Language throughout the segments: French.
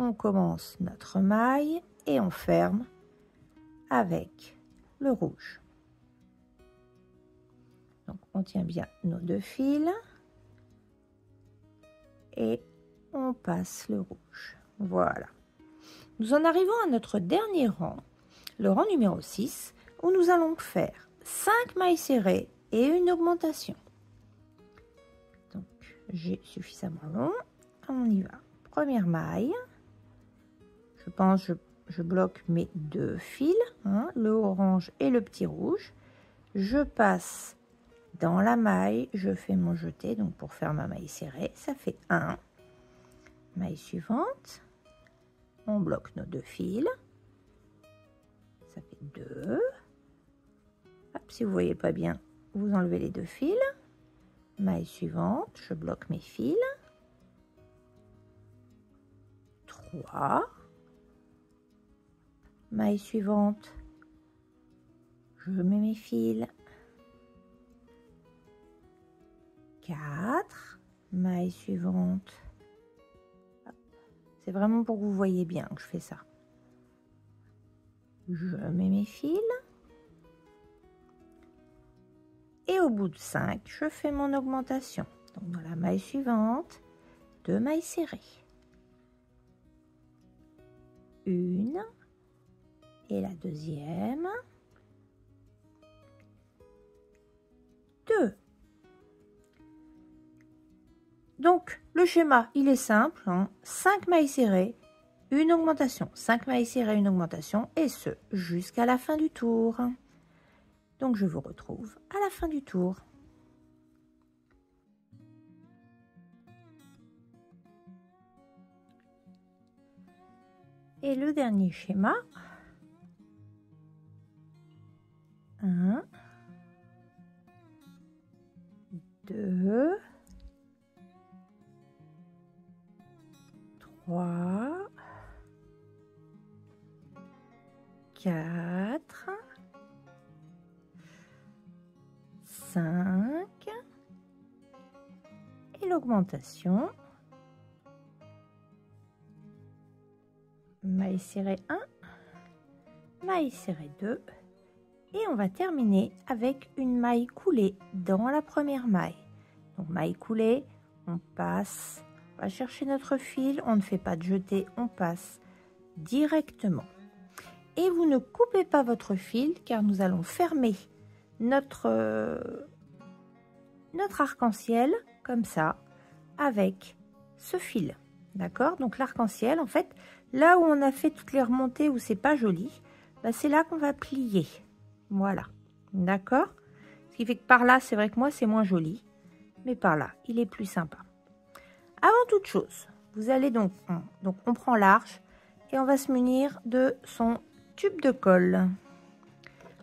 on commence notre maille et on ferme avec le rouge. Donc on tient bien nos 2 fils et on passe le rouge. Voilà. Nous en arrivons à notre dernier rang, le rang numéro 6, où nous allons faire 5 mailles serrées et une augmentation. Donc j'ai suffisamment long. On y va. Première maille. Je pense je bloque mes 2 fils, hein, le orange et le petit rouge. Je passe dans la maille, je fais mon jeté, donc pour faire ma maille serrée, ça fait 1. Maille suivante, on bloque nos 2 fils, ça fait 2. Hop, si vous voyez pas bien, vous enlevez les 2 fils. Maille suivante, je bloque mes fils. 3. Maille suivante, je mets mes fils. 4. Maille suivante. C'est vraiment pour que vous voyez bien que je fais ça. Je mets mes fils. Et au bout de 5, je fais mon augmentation. Donc dans la maille suivante, 2 mailles serrées. 1 et la deuxième. 2. Donc le schéma, il est simple, hein. 5 mailles serrées, une augmentation, 5 mailles serrées, une augmentation, et ce jusqu'à la fin du tour. Donc je vous retrouve à la fin du tour. Et le dernier schéma, 1, 2, 3, 4, 5 et l'augmentation. Maille serrée 1, maille serrée 2 et on va terminer avec une maille coulée dans la première maille. Donc maille coulée, on passe, on va chercher notre fil, on ne fait pas de jeté, on passe directement. Et vous ne coupez pas votre fil car nous allons fermer notre arc-en-ciel comme ça avec ce fil. D'accord? Donc l'arc-en-ciel, en fait, là où on a fait toutes les remontées où c'est pas joli, bah c'est là qu'on va plier. Voilà. D'accord? Ce qui fait que par là, c'est vrai que moi, c'est moins joli. Mais par là, il est plus sympa. Avant toute chose, vous allez donc on prend l'arche et on va se munir de son tube de colle.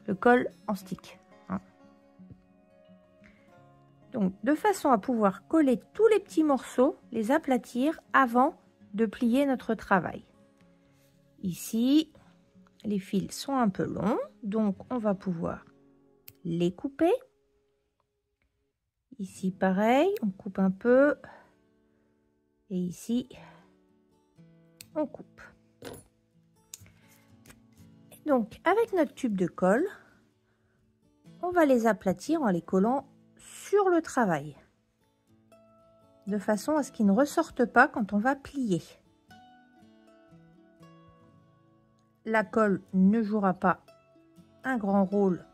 Le colle en stick. Hein. Donc, de façon à pouvoir coller tous les petits morceaux, les aplatir avant de plier notre travail. Ici, les fils sont un peu longs, donc on va pouvoir les couper. Ici, pareil, on coupe un peu. Et ici, on coupe. Et donc, avec notre tube de colle, on va les aplatir en les collant sur le travail, de façon à ce qu'ils ne ressortent pas quand on va plier. La colle ne jouera pas un grand rôle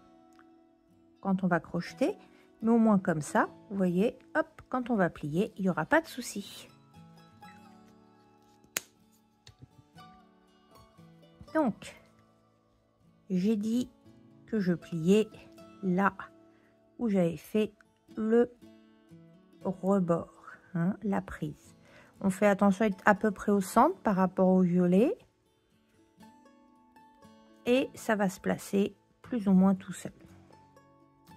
quand on va crocheter, mais au moins comme ça, vous voyez, hop, quand on va plier, il n'y aura pas de souci. Donc, j'ai dit que je pliais là où j'avais fait le rebord, hein, la prise. On fait attention à être à peu près au centre par rapport au violet. Et ça va se placer plus ou moins tout seul.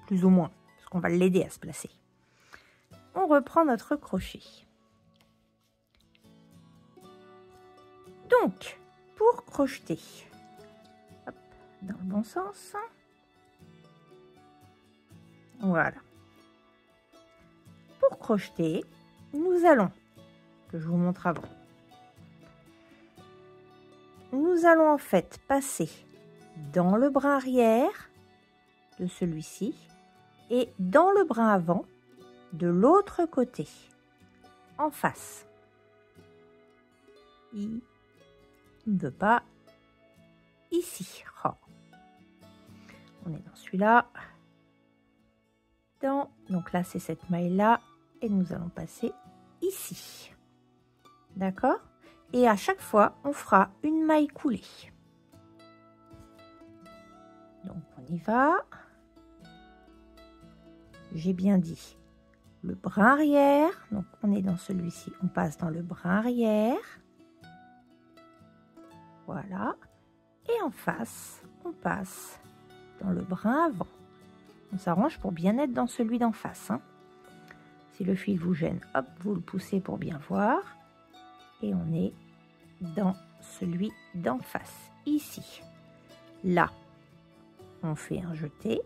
Plus ou moins, parce qu'on va l'aider à se placer. On reprend notre crochet. Donc, pour crocheter, hop, dans le bon sens. Voilà. Pour crocheter, nous allons, que je vous montre avant, nous allons en fait passer dans le brin arrière de celui-ci et dans le brin avant de l'autre côté, en face. Il ne veut pas ici. Oh. On est dans celui-là. Donc là, c'est cette maille-là et nous allons passer ici. D'accord? Et à chaque fois, on fera une maille coulée. Donc, on y va. J'ai bien dit le brin arrière. Donc, on est dans celui-ci. On passe dans le brin arrière. Voilà. Et en face, on passe dans le brin avant. On s'arrange pour bien être dans celui d'en face. Hein. Si le fil vous gêne, hop, vous le poussez pour bien voir. Et on est dans celui d'en face, ici. Là, on fait un jeté.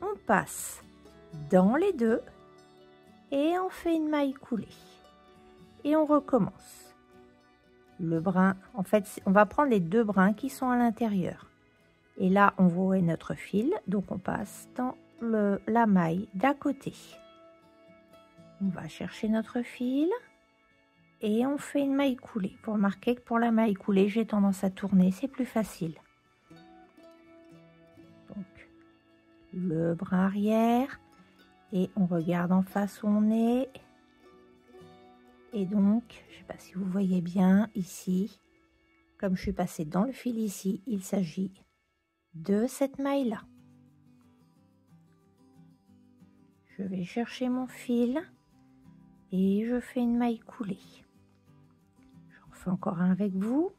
On passe dans les deux et on fait une maille coulée. Et on recommence. Le brin, en fait, on va prendre les deux brins qui sont à l'intérieur. Et là, on voit notre fil, donc on passe dans la maille d'à côté. On va chercher notre fil et on fait une maille coulée. Vous remarquez que pour la maille coulée, j'ai tendance à tourner, c'est plus facile. Donc, le brin arrière et on regarde en face où on est. Et donc, je ne sais pas si vous voyez bien ici, comme je suis passée dans le fil ici, il s'agit de cette maille-là. Je vais chercher mon fil et je fais une maille coulée. J'en fais encore un avec vous.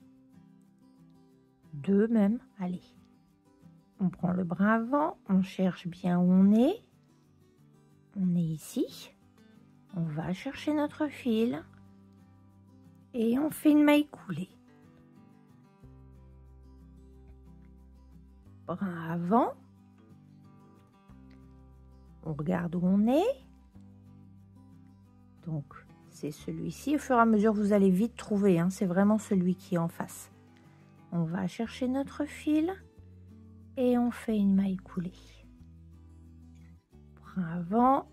Deux même, allez. On prend le brin avant, on cherche bien où on est. On est ici. On va chercher notre fil et on fait une maille coulée. Brin avant. On regarde où on est. Donc, c'est celui-ci. Au fur et à mesure, vous allez vite trouver. Hein, c'est vraiment celui qui est en face. On va chercher notre fil et on fait une maille coulée. Brin avant.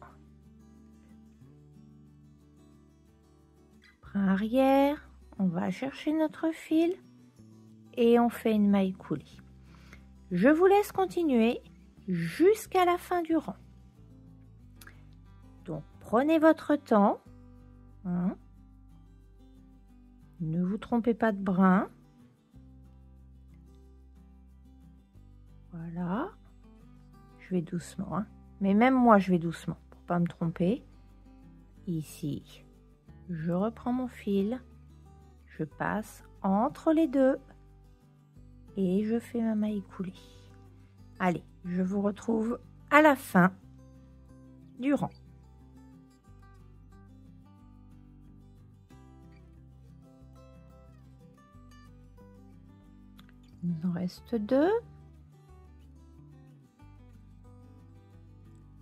Brin arrière. On va chercher notre fil et on fait une maille coulée. Je vous laisse continuer jusqu'à la fin du rang. Donc, prenez votre temps. Hein. Ne vous trompez pas de brin. Voilà. Je vais doucement. Hein. Mais même moi, je vais doucement pour ne pas me tromper. Ici, je reprends mon fil. Je passe entre les deux. Et je fais ma maille coulée. Allez, je vous retrouve à la fin du rang. Il nous en reste deux.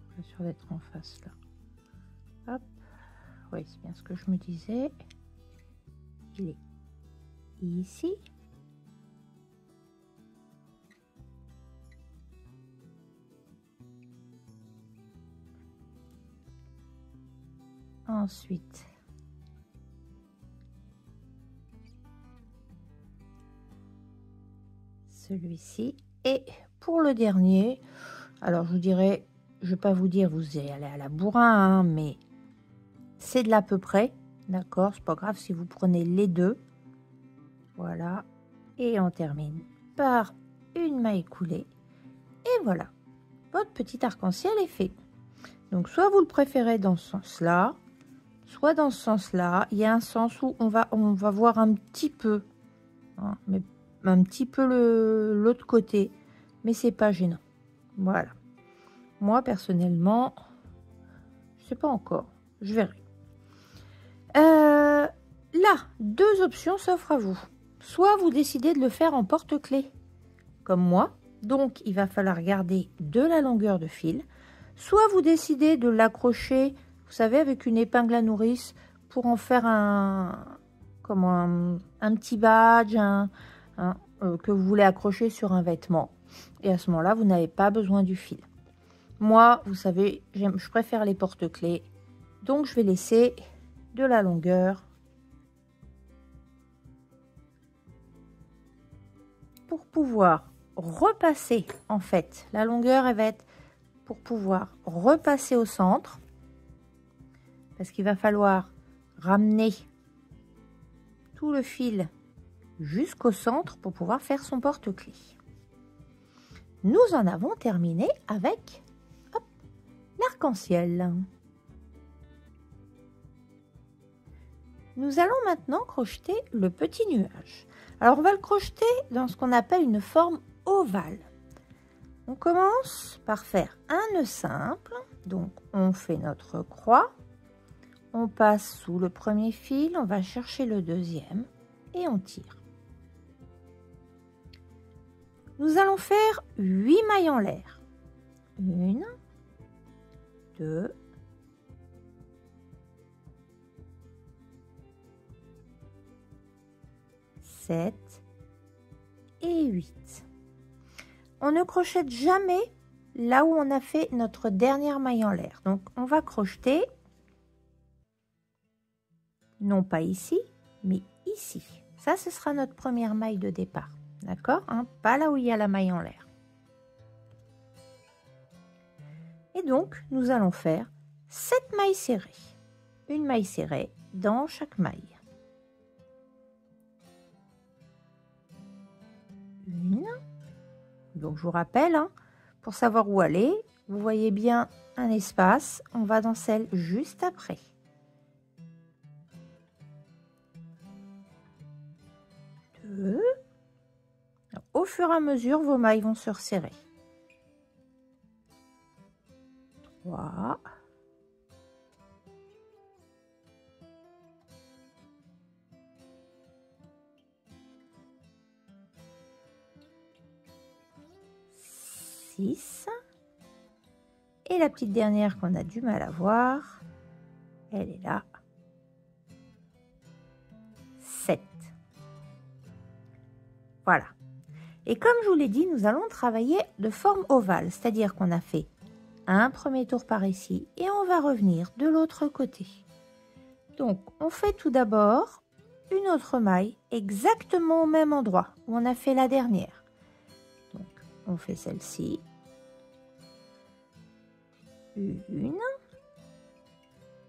Je suis sûre d'être en face là. Hop. Oui, c'est bien ce que je me disais. Il est ici. Ensuite, celui-ci. Et pour le dernier, alors je vous dirais, je ne vais pas vous dire vous allez aller à la bourrin, hein, mais c'est de l'à peu près, d'accord, c'est pas grave si vous prenez les deux. Voilà, et on termine par une maille coulée. Et voilà, votre petit arc-en-ciel est fait. Donc soit vous le préférez dans ce sens-là, soit dans ce sens-là. Il y a un sens où on va voir un petit peu, hein, mais un petit peu l'autre côté, mais c'est pas gênant. Voilà. Moi personnellement, je sais pas encore, je verrai. Là, deux options s'offrent à vous. Soit vous décidez de le faire en porte-clés, comme moi, donc il va falloir garder de la longueur de fil. Soit vous décidez de l'accrocher, vous savez, avec une épingle à nourrice pour en faire un petit badge, un hein, que vous voulez accrocher sur un vêtement. Et à ce moment-là, vous n'avez pas besoin du fil. Moi, vous savez, je préfère les porte-clés. Donc, je vais laisser de la longueur pour pouvoir repasser. En fait, la longueur, elle va être pour pouvoir repasser au centre. Parce qu'il va falloir ramener tout le fil jusqu'au centre pour pouvoir faire son porte-clés. Nous en avons terminé avec l'arc-en-ciel. Nous allons maintenant crocheter le petit nuage. Alors on va le crocheter dans ce qu'on appelle une forme ovale. On commence par faire un nœud simple, donc on fait notre croix, on passe sous le premier fil, on va chercher le deuxième et on tire. Nous allons faire 8 mailles en l'air. 1, 2, 7 et 8. On ne crochette jamais là où on a fait notre dernière maille en l'air. Donc on va crocheter, non pas ici, mais ici. Ça, ce sera notre première maille de départ. D'accord, hein? Pas là où il y a la maille en l'air. Et donc, nous allons faire 7 mailles serrées. Une maille serrée dans chaque maille. Une. Donc, je vous rappelle, hein, pour savoir où aller, vous voyez bien un espace. On va dans celle juste après. Deux. Au fur et à mesure, vos mailles vont se resserrer. 3. 6. Et la petite dernière qu'on a du mal à voir, elle est là. 7. Voilà. Et comme je vous l'ai dit, nous allons travailler de forme ovale, c'est-à-dire qu'on a fait un premier tour par ici et on va revenir de l'autre côté. Donc, on fait tout d'abord une autre maille exactement au même endroit où on a fait la dernière. Donc, on fait celle-ci. Une.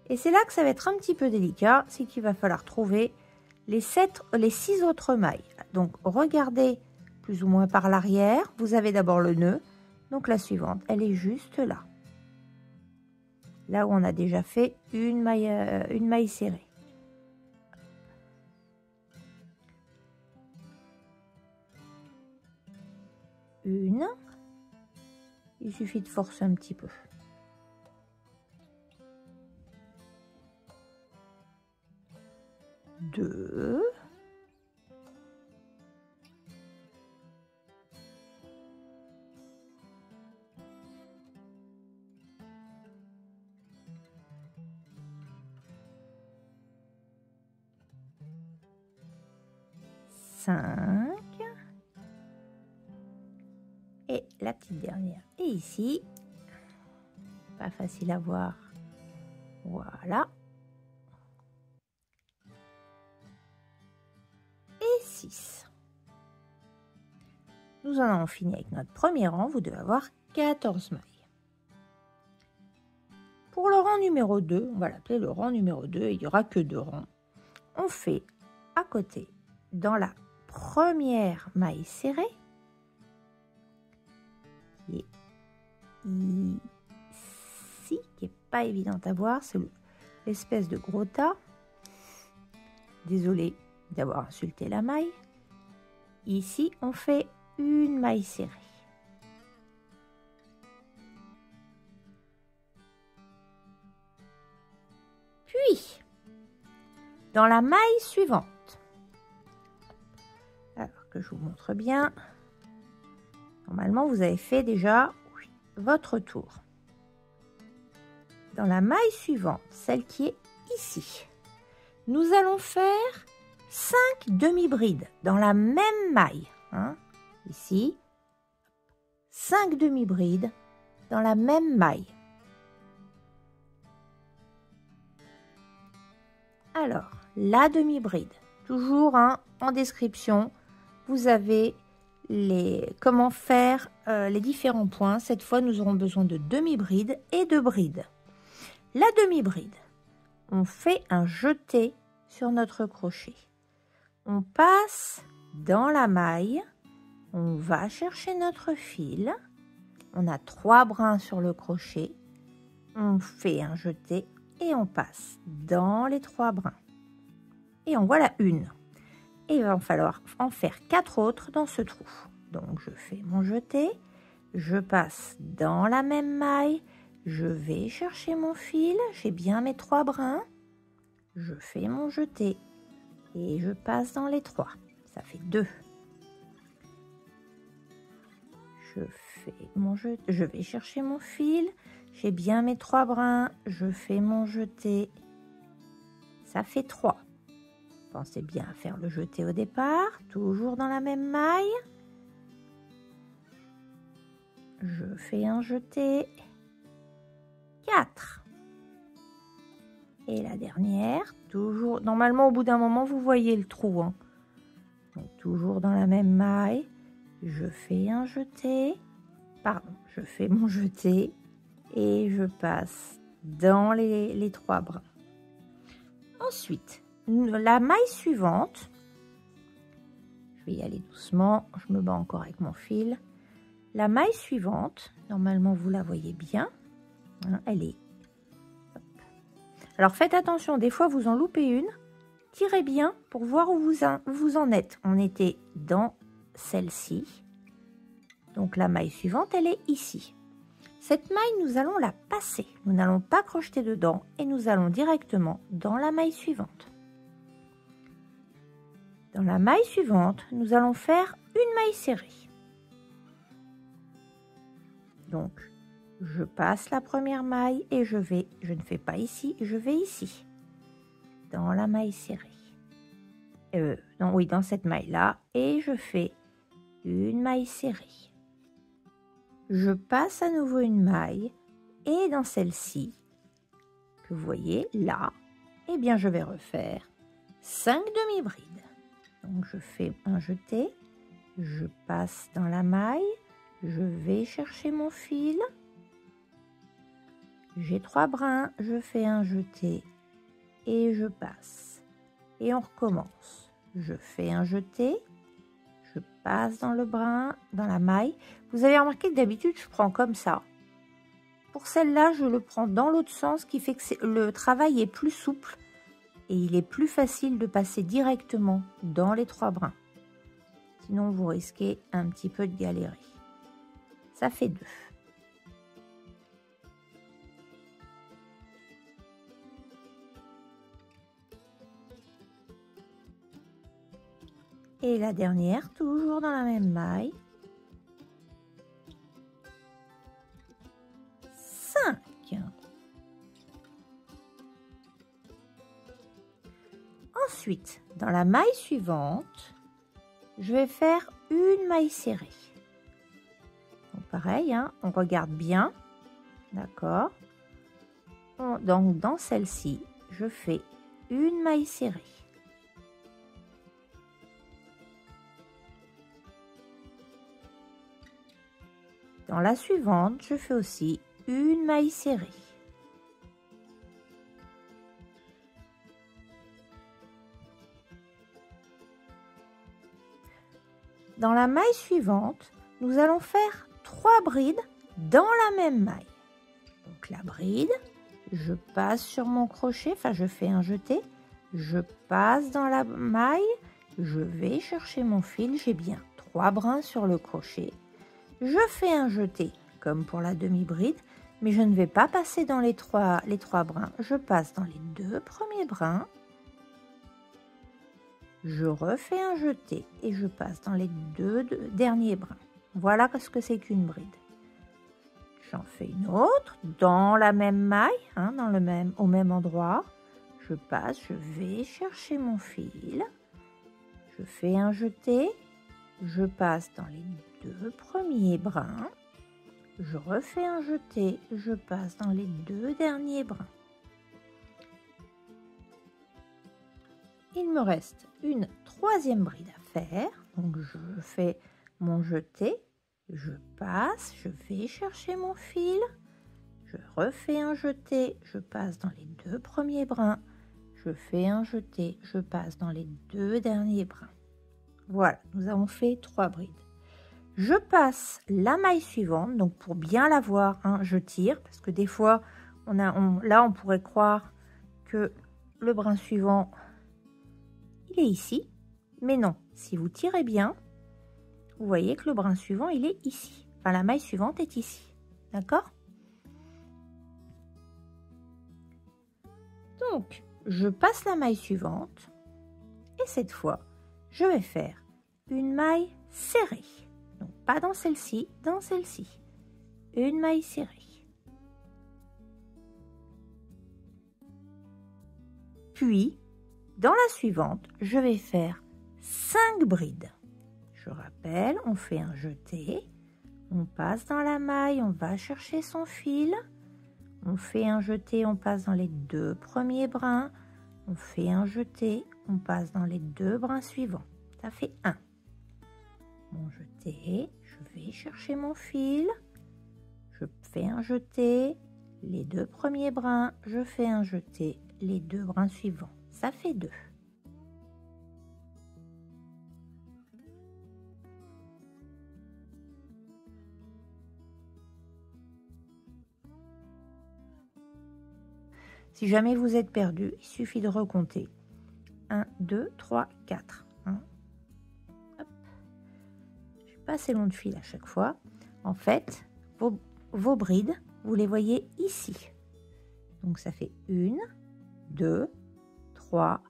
Et c'est là que ça va être un petit peu délicat, c'est qu'il va falloir trouver les 6 autres mailles. Donc, regardez plus ou moins par l'arrière. Vous avez d'abord le nœud. Donc, la suivante, elle est juste là. Là où on a déjà fait une maille serrée. Une. Il suffit de forcer un petit peu. 2. 5. Et la petite dernière est ici. Pas facile à voir. Voilà. Et 6. Nous en avons fini avec notre premier rang. Vous devez avoir 14 mailles. Pour le rang numéro 2, on va l'appeler le rang numéro 2, il n'y aura que 2 rangs. On fait à côté, dans la première maille serrée, qui est ici, qui n'est pas évidente à voir, c'est l'espèce de gros tas. Désolée d'avoir insulté la maille. Ici, on fait une maille serrée. Puis, dans la maille suivante, alors que je vous montre bien, normalement vous avez fait déjà votre tour. Dans la maille suivante, celle qui est ici, nous allons faire 5 demi-brides dans la même maille. Hein. Ici, 5 demi-brides dans la même maille. Alors, la demi-bride, toujours hein, en description, vous avez comment faire les différents points. Cette fois, nous aurons besoin de demi-bride et de bride. La demi-bride, on fait un jeté sur notre crochet. On passe dans la maille, on va chercher notre fil. On a 3 brins sur le crochet. On fait un jeté et on passe dans les 3 brins. Et en voilà une. Et il va falloir en faire 4 autres dans ce trou. Donc je fais mon jeté, je passe dans la même maille, je vais chercher mon fil, j'ai bien mes 3 brins, je fais mon jeté et je passe dans les 3. Ça fait 2. Je vais chercher mon fil, j'ai bien mes 3 brins, je fais mon jeté, ça fait 3. Pensez bien à faire le jeté au départ, toujours dans la même maille. Je fais un jeté, 4. Et la dernière, toujours, normalement au bout d'un moment vous voyez le trou. Hein. Donc, toujours dans la même maille, je fais un jeté, je fais mon jeté et je passe dans les 3 brins. Ensuite, la maille suivante, je vais y aller doucement, je me bats encore avec mon fil. La maille suivante, normalement vous la voyez bien, hein, elle est... Hop. Alors faites attention, des fois vous en loupez une, tirez bien pour voir où vous en êtes. On était dans celle-ci, donc la maille suivante elle est ici. Cette maille nous allons la passer, nous n'allons pas crocheter dedans et nous allons directement dans la maille suivante. Dans la maille suivante, nous allons faire une maille serrée. Donc, je passe la première maille et je ne fais pas ici, je vais ici, dans la maille serrée. Dans cette maille-là, et je fais une maille serrée. Je passe à nouveau une maille, et dans celle-ci, que vous voyez là, eh bien, je vais refaire 5 demi-brides. Donc, je fais un jeté, je passe dans la maille, je vais chercher mon fil, j'ai 3 brins, je fais un jeté et je passe. Et on recommence. Je fais un jeté, je passe dans le brin, dans la maille. Vous avez remarqué que d'habitude, je prends comme ça. Pour celle-là, je le prends dans l'autre sens, ce qui fait que le travail est plus souple. Et il est plus facile de passer directement dans les 3 brins. Sinon, vous risquez un petit peu de galérer. Ça fait 2. Et la dernière, toujours dans la même maille. 5. Ensuite, dans la maille suivante, je vais faire une maille serrée. Donc pareil, hein, on regarde bien, d'accord. Donc dans celle-ci, je fais une maille serrée. Dans la suivante, je fais aussi une maille serrée. Dans la maille suivante, nous allons faire 3 brides dans la même maille. Donc la bride, je passe sur mon crochet, enfin je fais un jeté, je passe dans la maille, je vais chercher mon fil, j'ai bien 3 brins sur le crochet. Je fais un jeté comme pour la demi-bride, mais je ne vais pas passer dans les trois brins, je passe dans les 2 premiers brins. Je refais un jeté et je passe dans les 2 derniers brins. Voilà ce que c'est qu'une bride. J'en fais une autre dans la même maille, hein, au même endroit. Je passe, je vais chercher mon fil. je fais un jeté, je passe dans les 2 premiers brins, je refais un jeté, je passe dans les 2 derniers brins. Il me reste une 3e bride à faire, donc je fais mon jeté, je passe, je vais chercher mon fil, je refais un jeté, je passe dans les 2 premiers brins, je fais un jeté, je passe dans les 2 derniers brins. Voilà, nous avons fait 3 brides. Je passe la maille suivante, donc pour bien la voir, hein, je tire, parce que des fois, là on pourrait croire que le brin suivant, il est ici, mais non, si vous tirez bien, vous voyez que le brin suivant, il est ici. Enfin, la maille suivante est ici, d'accord? Donc, je passe la maille suivante, et cette fois, je vais faire une maille serrée. Donc, pas dans celle-ci, dans celle-ci. Une maille serrée. Puis, dans la suivante, je vais faire 5 brides. Je rappelle, on fait un jeté, on passe dans la maille, on va chercher son fil, on fait un jeté, on passe dans les 2 premiers brins, on fait un jeté, on passe dans les 2 brins suivants. Ça fait 1. Mon jeté, je vais chercher mon fil, je fais un jeté, les 2 premiers brins, je fais un jeté, les 2 brins suivants. Ça fait 2. Si jamais vous êtes perdu, il suffit de recompter. 1, 2, 3, 4. Hop. Je suis pas assez long de fil à chaque fois. En fait, vos brides, vous les voyez ici. Donc ça fait 1, 2, 3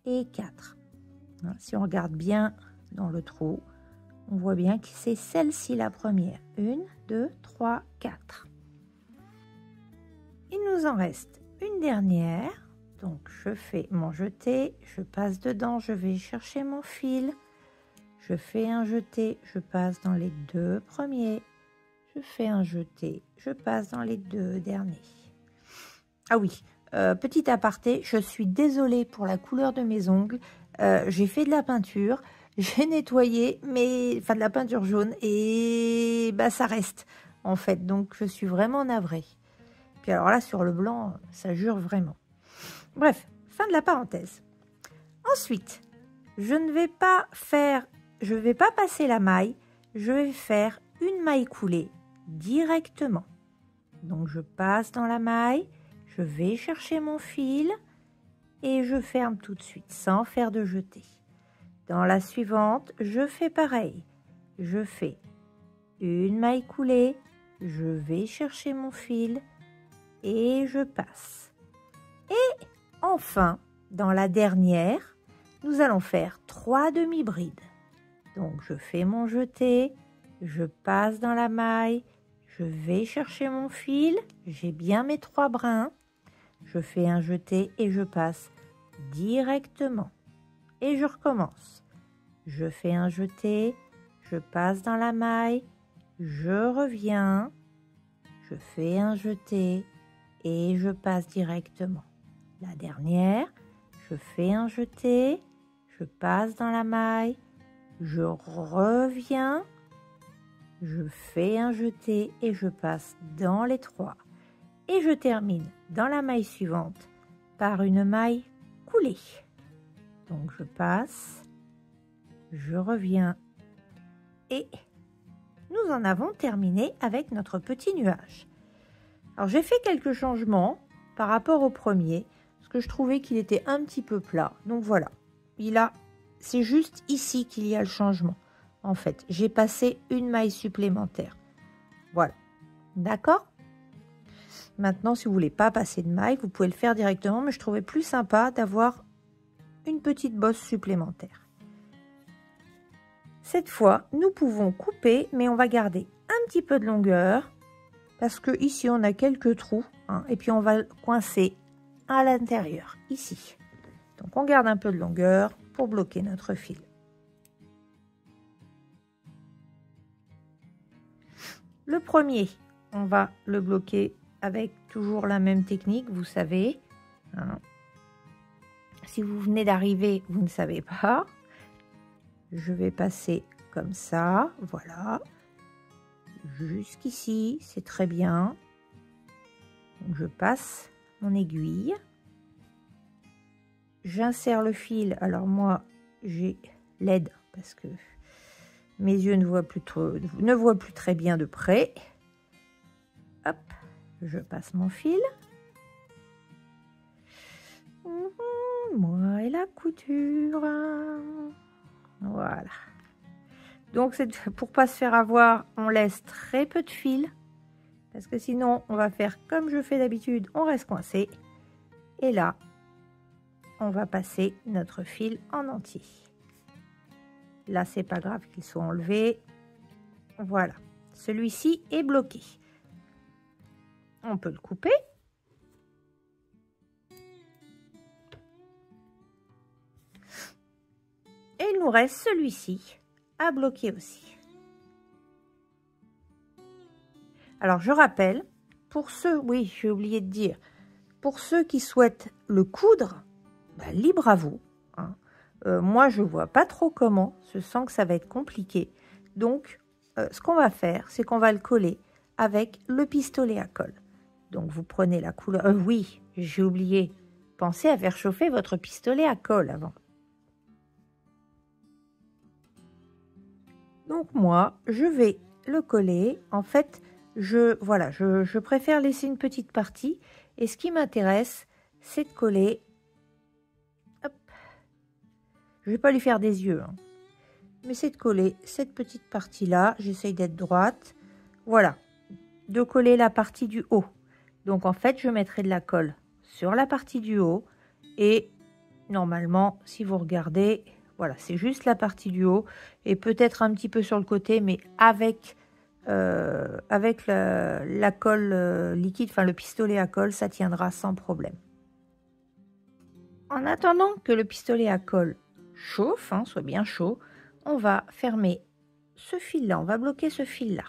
et 4. Si on regarde bien dans le trou, on voit bien que c'est celle-ci la première. 1, 2, 3, 4. Il nous en reste une dernière. Donc je fais mon jeté, je passe dedans, je vais chercher mon fil. Je fais un jeté, je passe dans les 2 premiers. Je fais un jeté, je passe dans les 2 derniers. Ah oui, petit aparté, je suis désolée pour la couleur de mes ongles. J'ai fait de la peinture, j'ai nettoyé, de la peinture jaune, et bah, ça reste en fait. Donc je suis vraiment navrée. Puis alors là, sur le blanc, ça jure vraiment. Bref, fin de la parenthèse. Ensuite, je ne vais pas passer la maille, je vais faire une maille coulée directement. Donc je passe dans la maille, je vais chercher mon fil et je ferme tout de suite sans faire de jeté. Dans la suivante, je fais pareil. Je fais une maille coulée, je vais chercher mon fil et je passe. Et enfin, dans la dernière, nous allons faire 3 demi-brides. Donc je fais mon jeté, je passe dans la maille, je vais chercher mon fil, j'ai bien mes 3 brins, je fais un jeté et je passe directement. Et je recommence. Je fais un jeté, je passe dans la maille, je reviens, je fais un jeté et je passe directement. La dernière, je fais un jeté, je passe dans la maille, je reviens, je fais un jeté et je passe dans les 3. Et je termine dans la maille suivante par une maille coulée. Donc je passe, je reviens et nous en avons terminé avec notre petit nuage. Alors j'ai fait quelques changements par rapport au premier parce que je trouvais qu'il était un petit peu plat. Donc voilà, c'est juste ici qu'il y a le changement. En fait, j'ai passé une maille supplémentaire. Voilà, d'accord ? Maintenant, si vous voulez pas passer de maille, vous pouvez le faire directement, mais je trouvais plus sympa d'avoir une petite bosse supplémentaire. Cette fois, nous pouvons couper, mais on va garder un petit peu de longueur parce que ici on a quelques trous, et puis on va coincer à l'intérieur, ici. Donc on garde un peu de longueur pour bloquer notre fil. Le premier, on va le bloquer avec toujours la même technique, vous savez. Hein. Si vous venez d'arriver, vous ne savez pas. Je vais passer comme ça, voilà. Jusqu'ici, c'est très bien. Donc, je passe mon aiguille. J'insère le fil. Alors moi, j'ai l'aide parce que mes yeux ne voient plus très bien de près. Hop, je passe mon fil. Moi et la couture. Voilà. Donc, pour pas se faire avoir, on laisse très peu de fil. Parce que sinon, on va faire comme je fais d'habitude, on reste coincé. Et là, on va passer notre fil en entier. Là, c'est pas grave qu'il soit enlevé. Voilà. Celui-ci est bloqué. On peut le couper. Et il nous reste celui-ci à bloquer aussi. Alors, je rappelle, pour ceux, oui, j'ai oublié de dire, pour ceux qui souhaitent le coudre, bah, libre à vous. Hein. Moi, je vois pas trop comment, je sens que ça va être compliqué. Donc, ce qu'on va faire, c'est qu'on va le coller avec le pistolet à colle. Donc, vous prenez la couleur... oui, j'ai oublié. Pensez à faire chauffer votre pistolet à colle avant. Donc, moi, je vais le coller. En fait, je préfère laisser une petite partie. Et ce qui m'intéresse, c'est de coller... Hop. Je ne vais pas lui faire des yeux. Hein. Mais c'est de coller cette petite partie-là. J'essaye d'être droite. Voilà. De coller la partie du haut. Donc, en fait, je mettrai de la colle sur la partie du haut. Et normalement, si vous regardez, voilà, c'est juste la partie du haut. Et peut-être un petit peu sur le côté, mais avec la colle liquide, enfin le pistolet à colle, ça tiendra sans problème. En attendant que le pistolet à colle chauffe, hein, soit bien chaud, on va fermer ce fil-là, on va bloquer ce fil-là.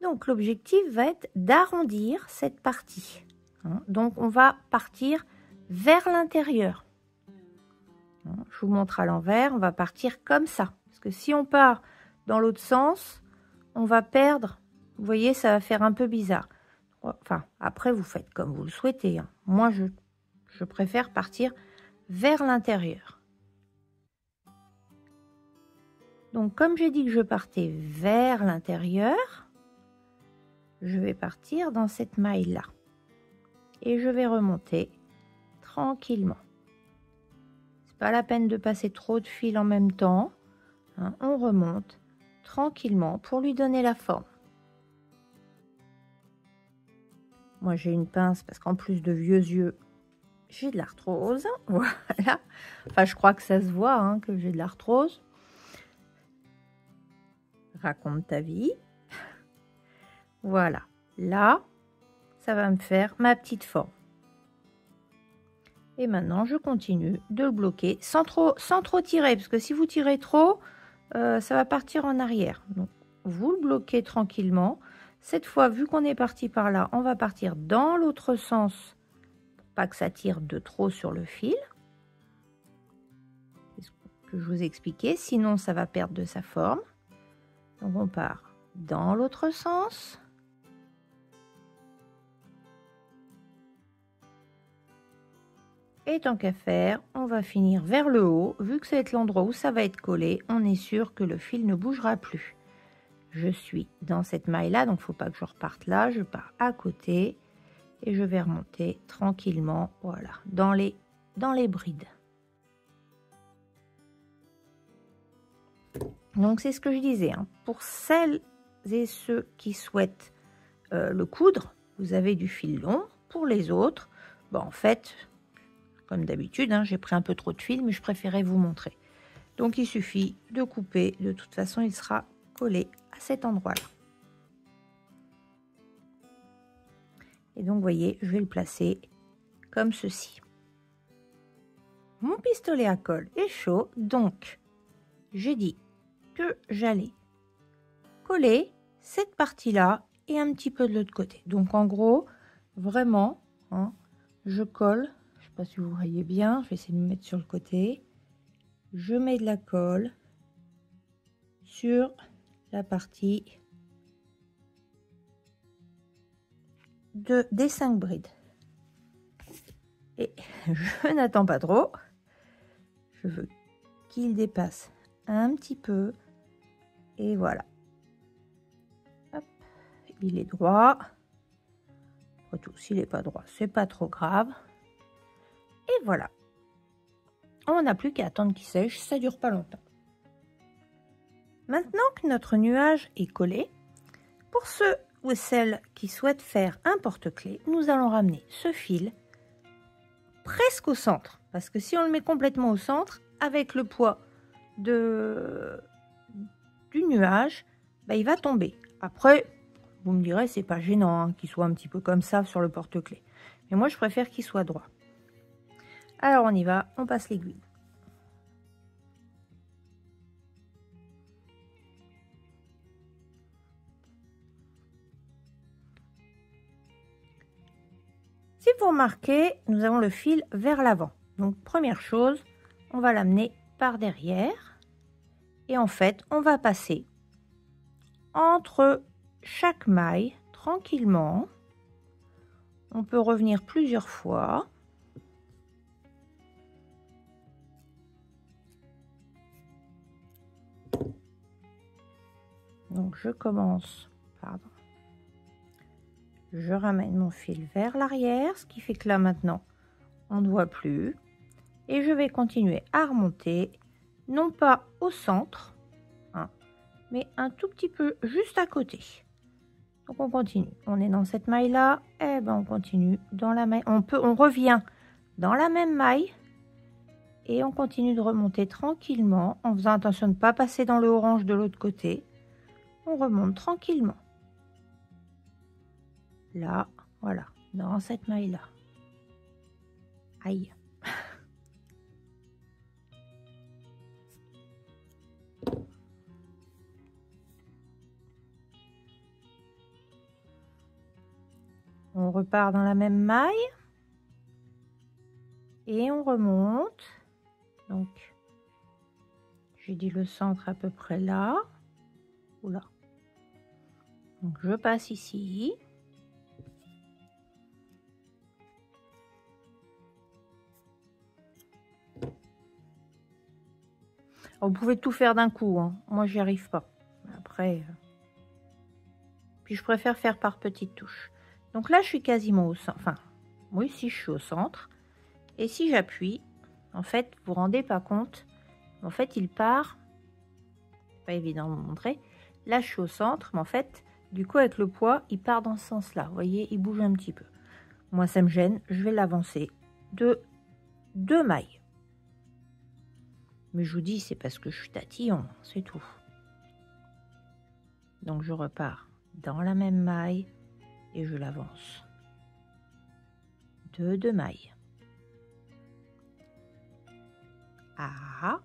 Donc l'objectif va être d'arrondir cette partie. Hein. Donc on va partir vers l'intérieur. Je vous montre à l'envers, on va partir comme ça. Parce que si on part dans l'autre sens, on va perdre. Vous voyez, ça va faire un peu bizarre. Enfin, après, vous faites comme vous le souhaitez. Hein. Moi, je préfère partir vers l'intérieur. Donc, comme j'ai dit que je partais vers l'intérieur, je vais partir dans cette maille-là. Et je vais remonter tranquillement. Pas la peine de passer trop de fil en même temps. Hein, on remonte tranquillement pour lui donner la forme. Moi, j'ai une pince parce qu'en plus de vieux yeux, j'ai de l'arthrose. Voilà. Enfin, je crois que ça se voit hein, que j'ai de l'arthrose. Raconte ta vie. Voilà. Là, ça va me faire ma petite forme. Et maintenant, je continue de le bloquer sans trop tirer. Parce que si vous tirez trop, ça va partir en arrière. Donc, vous le bloquez tranquillement. Cette fois, vu qu'on est parti par là, on va partir dans l'autre sens. Pour pas que ça tire de trop sur le fil. C'est ce que je vous ai expliqué. Sinon, ça va perdre de sa forme. Donc, on part dans l'autre sens. Et tant qu'à faire, on va finir vers le haut. Vu que ça va être l'endroit où ça va être collé, on est sûr que le fil ne bougera plus. Je suis dans cette maille-là, donc il ne faut pas que je reparte là. Je pars à côté et je vais remonter tranquillement, voilà, dans les brides. Donc c'est ce que je disais. Hein. Pour celles et ceux qui souhaitent le coudre, vous avez du fil long. Pour les autres, bon, en fait... Comme d'habitude, hein, j'ai pris un peu trop de fil, mais je préférais vous montrer. Donc, il suffit de couper. De toute façon, il sera collé à cet endroit-là. Et donc, vous voyez, je vais le placer comme ceci. Mon pistolet à colle est chaud, donc j'ai dit que j'allais coller cette partie-là et un petit peu de l'autre côté. Donc en gros, vraiment, hein, je colle. Je ne sais pas si vous voyez bien. Je vais essayer de me mettre sur le côté. Je mets de la colle sur la partie des 5 brides. Et je n'attends pas trop. Je veux qu'il dépasse un petit peu. Et voilà. Hop, il est droit. Après tout, s'il n'est pas droit, c'est pas trop grave. Et voilà. On n'a plus qu'à attendre qu'il sèche. Ça dure pas longtemps. Maintenant que notre nuage est collé, pour ceux ou celles qui souhaitent faire un porte-clés, nous allons ramener ce fil presque au centre. Parce que si on le met complètement au centre, avec le poids du nuage, bah, il va tomber. Après, vous me direz, c'est pas gênant hein, qu'il soit un petit peu comme ça sur le porte-clés. Mais moi, je préfère qu'il soit droit. Alors, on y va, on passe l'aiguille. Si vous remarquez, nous avons le fil vers l'avant. Donc, première chose, on va l'amener par derrière. Et en fait, on va passer entre chaque maille tranquillement. On peut revenir plusieurs fois. Donc, je commence, pardon. Je ramène mon fil vers l'arrière, ce qui fait que là maintenant, on ne voit plus. Et je vais continuer à remonter, non pas au centre, hein, mais un tout petit peu juste à côté. Donc on continue. On est dans cette maille là, et ben on continue dans la maille. On revient dans la même maille et on continue de remonter tranquillement en faisant attention de ne pas passer dans le orange de l'autre côté. On remonte tranquillement. Là, voilà, dans cette maille là. Aïe. On repart dans la même maille et on remonte. Donc, j'ai dit le centre à peu près là. Oula. Donc, je passe ici. Vous pouvez tout faire d'un coup, hein. Moi j'y arrive pas. Après, puis je préfère faire par petites touches. Donc là je suis quasiment au centre. Enfin, oui, si je suis au centre. Et si j'appuie, en fait, vous vous rendez pas compte. En fait, il part. C'est pas évident de vous montrer. Là je suis au centre, mais en fait, du coup avec le poids, il part dans ce sens-là. Vous voyez, il bouge un petit peu. Moi ça me gêne. Je vais l'avancer de 2 mailles. Mais je vous dis, c'est parce que je suis tatillon, c'est tout. Donc je repars dans la même maille et je l'avance de 2 mailles. Ah,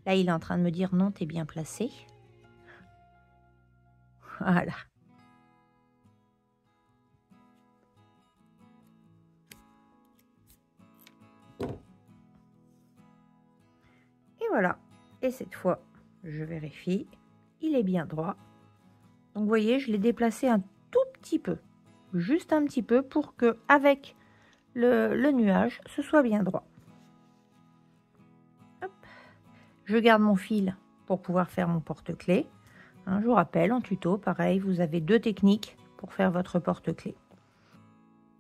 là il est en train de me dire non, t'es bien placé. Voilà. Et voilà. Et cette fois, je vérifie, il est bien droit. Donc vous voyez, je l'ai déplacé un tout petit peu, juste un petit peu pour que avec le nuage, ce soit bien droit. Hop. Je garde mon fil pour pouvoir faire mon porte-clés. Hein, je vous rappelle, en tuto, pareil, vous avez 2 techniques pour faire votre porte-clés.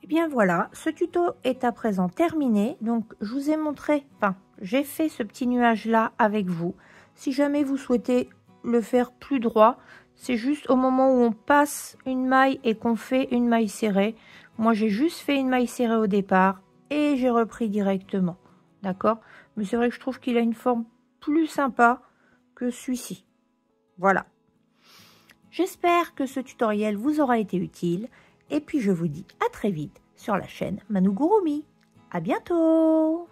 Et bien voilà, ce tuto est à présent terminé. Donc je vous ai montré, enfin, j'ai fait ce petit nuage là avec vous. Si jamais vous souhaitez le faire plus droit, c'est juste au moment où on passe une maille et qu'on fait une maille serrée. Moi j'ai juste fait une maille serrée au départ et j'ai repris directement. D'accord? Mais c'est vrai que je trouve qu'il a une forme plus sympa que celui-ci. Voilà. J'espère que ce tutoriel vous aura été utile. Et puis je vous dis à très vite sur la chaîne Manou Gurumi. À bientôt!